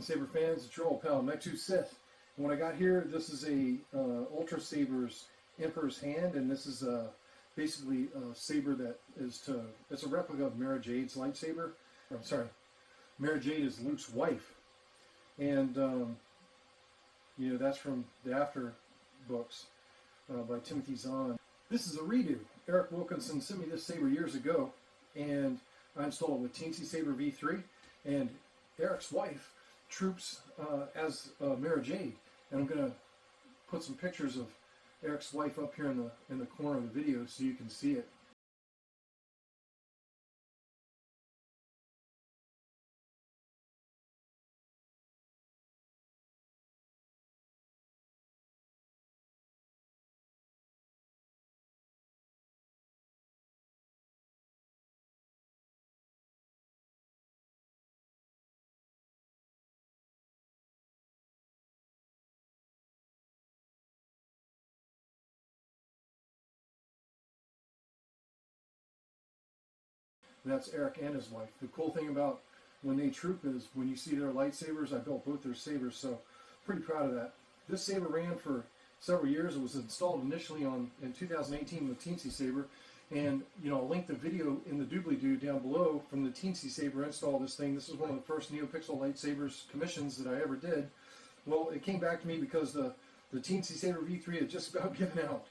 TeensySaber fans, it's your old pal Megtooth Sith. And when I got here, this is a UltraSaber's Emperor's Hand, and this is basically a saber that is it's a replica of Mara Jade's lightsaber. I'm sorry, Mara Jade is Luke's wife, and you know, that's from the After books by Timothy Zahn. This is a redo. Eric Wilkinson sent me this saber years ago, and I installed it with TeensySaber V3, and Eric's wife troops as Mara Jade, and I'm going to put some pictures of Eric's wife up here in the corner of the video so you can see it. That's Eric and his wife. The cool thing about when they troop is when you see their lightsabers, I built both their sabers, so pretty proud of that. This saber ran for several years. It was installed initially in 2018 with TeensySaber, and you know, I'll link the video in the doobly-doo down below from the TeensySaber install of this thing. This is one of the first neopixel lightsabers commissions that I ever did. Well, it came back to me because the TeensySaber V3 had just about given out.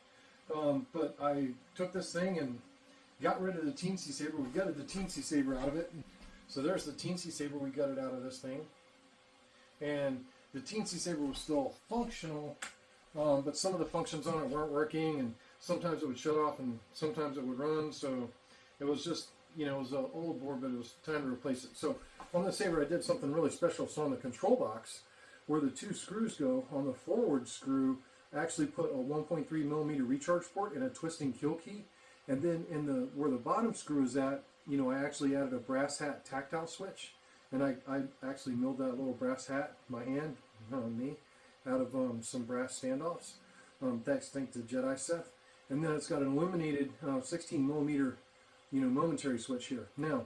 But I took this thing and got rid of the TeensySaber. We gutted the TeensySaber out of it. So there's the TeensySaber we gutted out of this thing. And the TeensySaber was still functional, but some of the functions on it weren't working, and sometimes it would shut off and sometimes it would run. So it was just, you know, it was an old board, but it was time to replace it. So on the saber I did something really special. So on the control box, where the two screws go, on the forward screw, I actually put a 1.3 millimeter recharge port and a twisting kill key. And then in where the bottom screw is at, you know, I actually added a brass hat tactile switch, and I actually milled that little brass hat, my hand, not on me, out of some brass standoffs. Thanks to Jedi Sith. And then it's got an illuminated 16 millimeter, you know, momentary switch here. Now,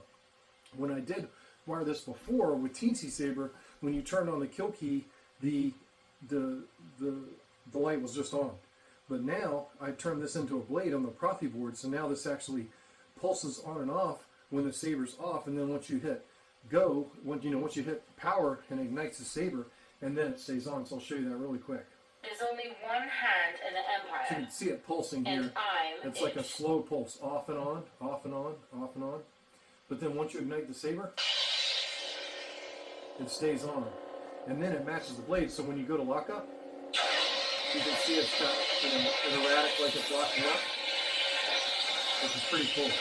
when I did wire this before with TeensySaber, when you turned on the kill key, the light was just on. But now I turned this into a blade on the Proffieboard, so now this actually pulses on and off when the saber's off, and then once you hit go, once you hit power, and ignites the saber, and then it stays on. So I'll show you that really quick. There's only one hand in the Empire. So you can see it pulsing here. It's like a slow pulse, off and on, off and on, off and on. But then once you ignite the saber, it stays on, and then it matches the blade. So when you go to lock up, you can see it's got an erratic, like it's locking up, which is pretty cool.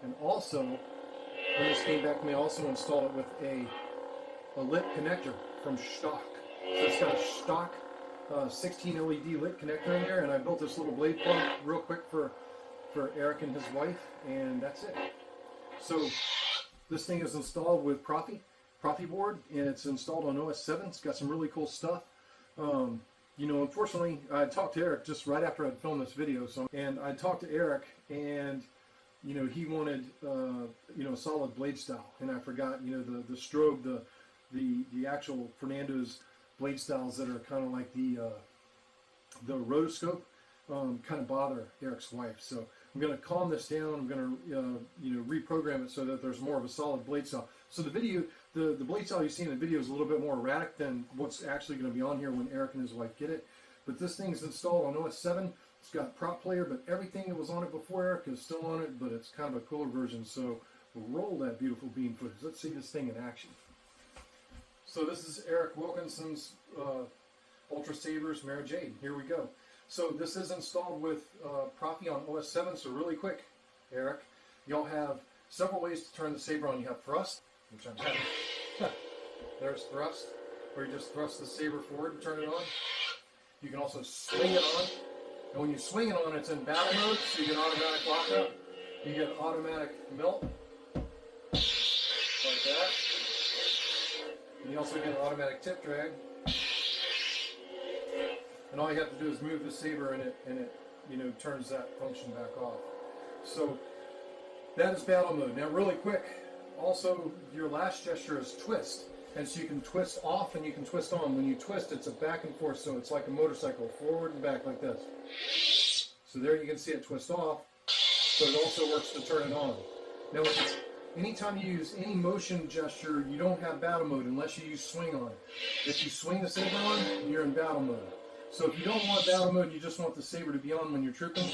And also, when this came back to me, I also installed it with a lit connector from stock. So it's got a stock 16 LED lit connector in there, and I built this little blade plug real quick for Eric and his wife, and that's it. So this thing is installed with Proffieboard, and it's installed on OS 7. It's got some really cool stuff. You know, unfortunately, I talked to Eric just right after I'd filmed this video, and I talked to Eric, and you know, he wanted you know, a solid blade style, and I forgot, you know, the strobe, the actual Fernando's blade styles that are kind of like the rotoscope kind of bother Eric's wife. So I'm going to calm this down. I'm going to you know, reprogram it so that there's more of a solid blade style. So the video, the blade style you see in the video is a little bit more erratic than what's actually going to be on here when Eric and his wife get it. But this thing is installed on OS 7. It's got prop player, but everything that was on it before Eric is still on it, but it's kind of a cooler version. So we'll roll that beautiful beam footage. Let's see this thing in action. So this is Eric Wilkinson's UltraSaber's Mara Jade. Here we go. So this is installed with Proffie on OS 7. So really quick, Eric, y'all have several ways to turn the saber on. You have thrust, which I'm having. There's thrust, where you just thrust the saber forward and turn it on. You can also swing it on. And when you swing it on, it's in battle mode, so you get automatic lockup. You get automatic melt, like that. And you also get an automatic tip drag. And all you have to do is move the saber, and it you know, turns that function back off. So that is battle mode. Now really quick, also your last gesture is twist. And so you can twist off and you can twist on. When you twist, it's a back and forth, so it's like a motorcycle, forward and back like this. So there you can see it twist off, but it also works to turn it on. Now, anytime you use any motion gesture, you don't have battle mode unless you use swing on. If you swing the saber on, you're in battle mode. So if you don't want battle mode, you just want the saber to be on when you're trooping,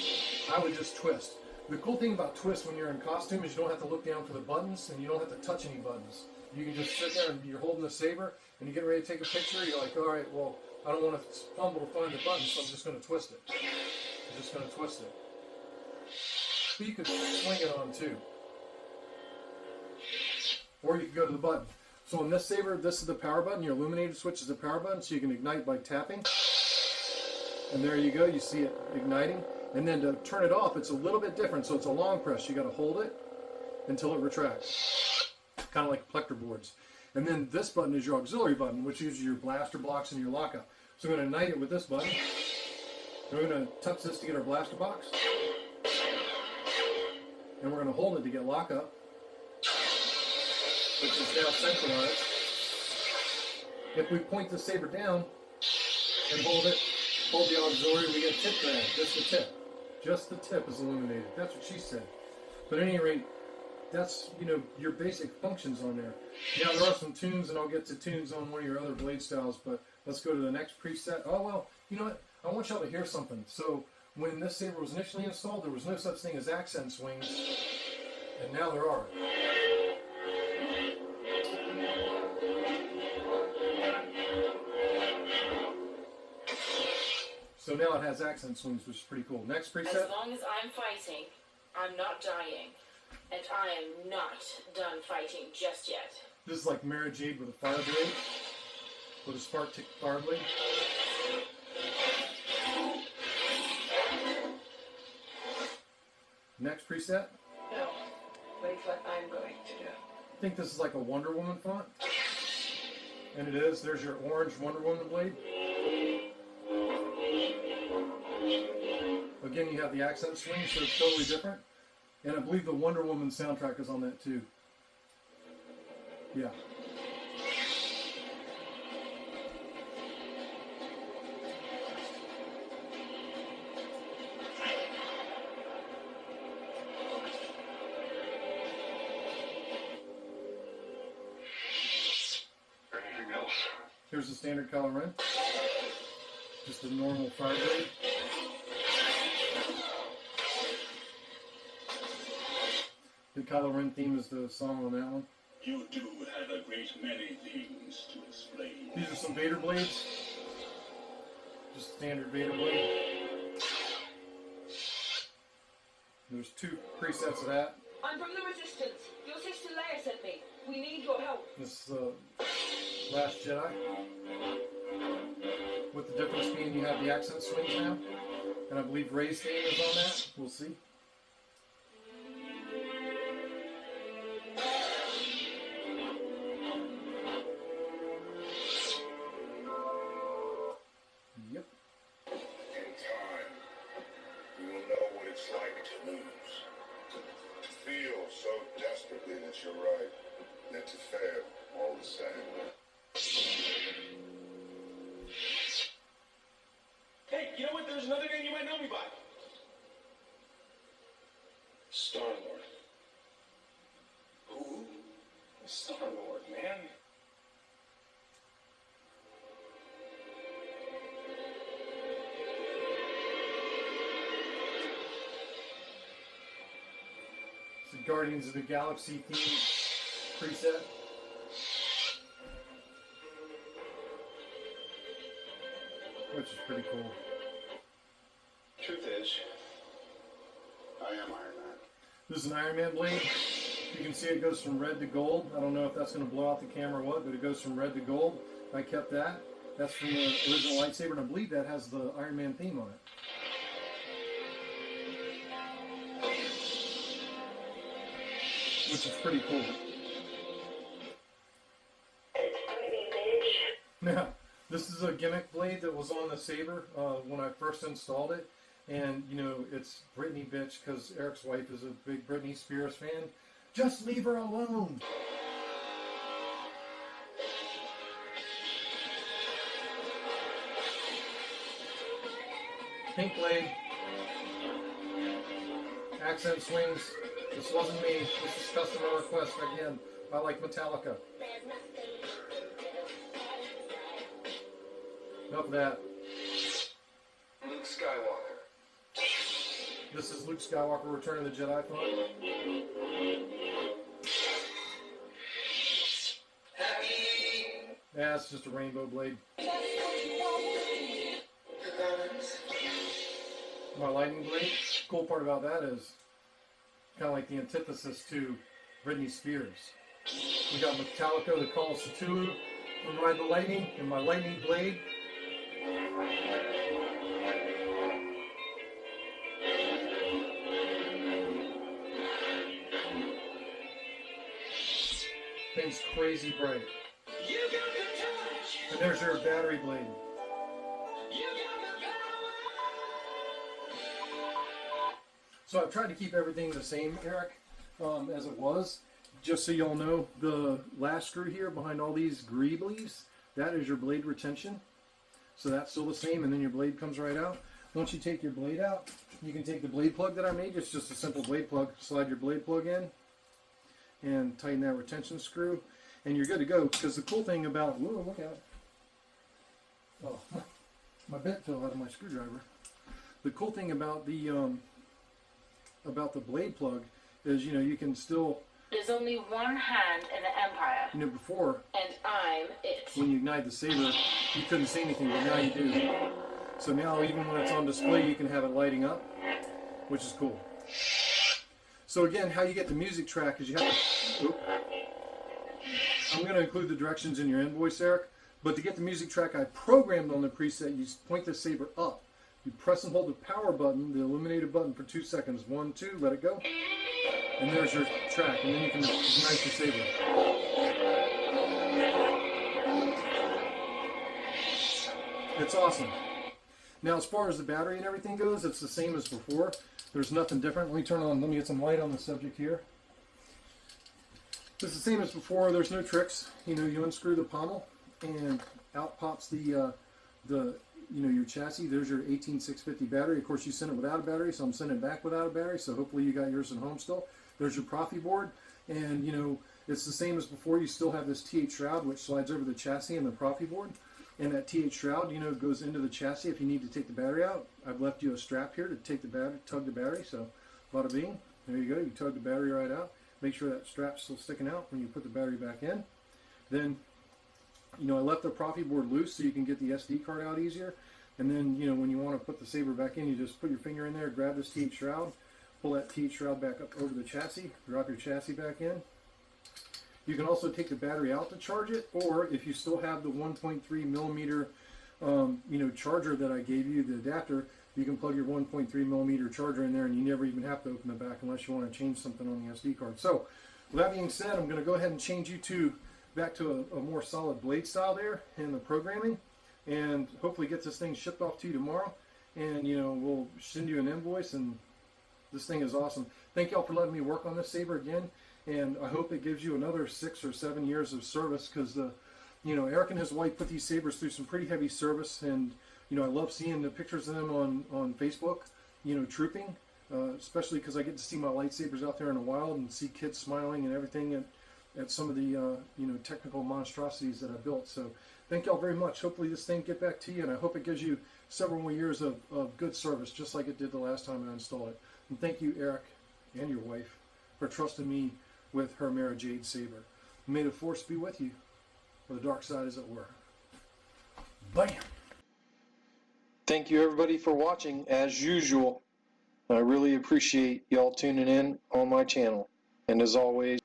I would just twist. The cool thing about twist when you're in costume is you don't have to look down for the buttons and you don't have to touch any buttons. You can just sit there and you're holding the saber and you get ready to take a picture. You're like, all right, well, I don't want to fumble to find the button, so I'm just going to twist it. I'm just going to twist it. But you could swing it on too. Or you can go to the button. So on this saber, this is the power button. Your illuminated switch is the power button, so you can ignite by tapping. And there you go, you see it igniting. And then to turn it off, it's a little bit different. So it's a long press. You got to hold it until it retracts. Kind of like plector boards. And then this button is your auxiliary button, which uses your blaster blocks and your lockup. So I'm going to ignite it with this button. And we're going to touch this to get our blaster box. And we're going to hold it to get lockup, which is now centralized. If we point the saber down and hold the auxiliary, we get tip drag, just the tip. Just the tip is illuminated. That's what she said. But at any rate, that's, your basic functions on there. Now there are some tunes, and I'll get to tunes on one of your other blade styles, but let's go to the next preset. Oh, well, you know what? I want y'all to hear something. So when this saber was initially installed, there was no such thing as accent swings, and now there are. So now it has accent swings, which is pretty cool. Next preset. As long as I'm fighting, I'm not dying. And I am not done fighting just yet. This is like Jade with a fire blade. With a spark tick fire blade. Next preset. No. Wait what I'm going to do. I think this is like a Wonder Woman font. And it is. There's your orange Wonder Woman blade. Again, you have the accent swing, so it's totally different. And I believe the Wonder Woman soundtrack is on that too. Yeah. Anything else? Here's the standard color ring. Just a normal fire blade. The Kylo Ren theme is the song on that one. You do have a great many things to explain. These are some Vader blades. Just standard Vader blade. There's 2 presets of that. I'm from the Resistance. Your sister Leia sent me. We need your help. This is Last Jedi. With the difference being you have the accent swings now. And I believe Rey's theme is on that. We'll see. Yep. In time, you will know what it's like to lose. To feel so desperately that you're right, and to fail all the same. Hey, you know what? There's another name you might know me by. Star-Lord. Who? Star-Lord, man. It's the Guardians of the Galaxy theme preset. Which is pretty cool. Truth is, I am Iron Man. This is an Iron Man blade. You can see it goes from red to gold. I don't know if that's going to blow out the camera or what, but it goes from red to gold. I kept that. That's from the original lightsaber, and I believe that has the Iron Man theme on it. Which is pretty cool. Now, this is a gimmick blade that was on the saber when I first installed it. And, you know, it's Britney bitch because Eric's wife is a big Britney Spears fan. Just leave her alone. Pink blade. Accent swings. This wasn't me. This is customer request again. I like Metallica. Enough of that. Luke Skywalker. This is Luke Skywalker Return of the Jedi font. Yeah, it's just a rainbow blade. My lightning blade. Cool part about that is kind of like the antithesis to Britney Spears. We got Metallica, the Call of Cthulhu from Ride the Lightning, and my lightning blade. Thing's crazy bright. And there's your battery blade. So I've tried to keep everything the same, Eric, as it was. Just so y'all know, the last screw here behind all these greeblies, that is your blade retention. So that's still the same, and then your blade comes right out. Once you take your blade out, you can take the blade plug that I made. It's just a simple blade plug. Slide your blade plug in and tighten that retention screw, and you're good to go. Because the cool thing about, whoa, look out. Oh, my bit fell out of my screwdriver. The cool thing about the blade plug is, you know, you can still... There's only one hand in the Empire. You know, before... And I'm it. When you ignite the saber, you couldn't see anything, but now you do. So now, even when it's on display, you can have it lighting up, which is cool. So again, how you get the music track is you have to... Oop. I'm going to include the directions in your invoice, Eric. But to get the music track I programmed on the preset, you point the saber up. You press and hold the power button, the illuminated button, for 2 seconds. 1, 2, let it go. And there's your track. And then you can ignite the saber. It's awesome. Now, as far as the battery and everything goes, it's the same as before. There's nothing different. Let me get some light on the subject here. It's the same as before. There's no tricks. You know, you unscrew the pommel, and out pops the your chassis. There's your 18650 battery. Of course, you sent it without a battery, so I'm sending it back without a battery. So hopefully you got yours at home still. There's your Proffieboard, and you know it's the same as before. You still have this TH shroud, which slides over the chassis and the Proffieboard, and that TH shroud, you know, goes into the chassis if you need to take the battery out. I've left you a strap here to take the battery, tug the battery. So, bada bing. There you go. You tug the battery right out. Make sure that strap's still sticking out when you put the battery back in. Then, you know, I left the Proffieboard loose so you can get the SD card out easier. And then, you know, when you want to put the saber back in, you just put your finger in there, grab this TH shroud, pull that TH shroud back up over the chassis, drop your chassis back in. You can also take the battery out to charge it, or if you still have the 1.3 millimeter, charger that I gave you, the adapter, you can plug your 1.3 millimeter charger in there, and you never even have to open the back unless you want to change something on the SD card. So, with that being said, I'm going to go ahead and change you back to a more solid blade style there in the programming, and hopefully get this thing shipped off to you tomorrow. And you know, we'll send you an invoice, and this thing is awesome. Thank y'all for letting me work on this saber again, and I hope it gives you another 6 or 7 years of service, because Eric and his wife put these sabers through some pretty heavy service, and you know, I love seeing the pictures of them on Facebook, you know, trooping, especially because I get to see my lightsabers out there in the wild and see kids smiling and everything at some of the technical monstrosities that I built. So thank y'all very much. Hopefully this thing get back to you, and I hope it gives you several more years of good service, just like it did the last time I installed it. And thank you, Eric, and your wife, for trusting me with her Mara Jade saber. May the Force be with you, or the dark side, as it were. Bam! Thank you, everybody, for watching, as usual. I really appreciate y'all tuning in on my channel. And as always,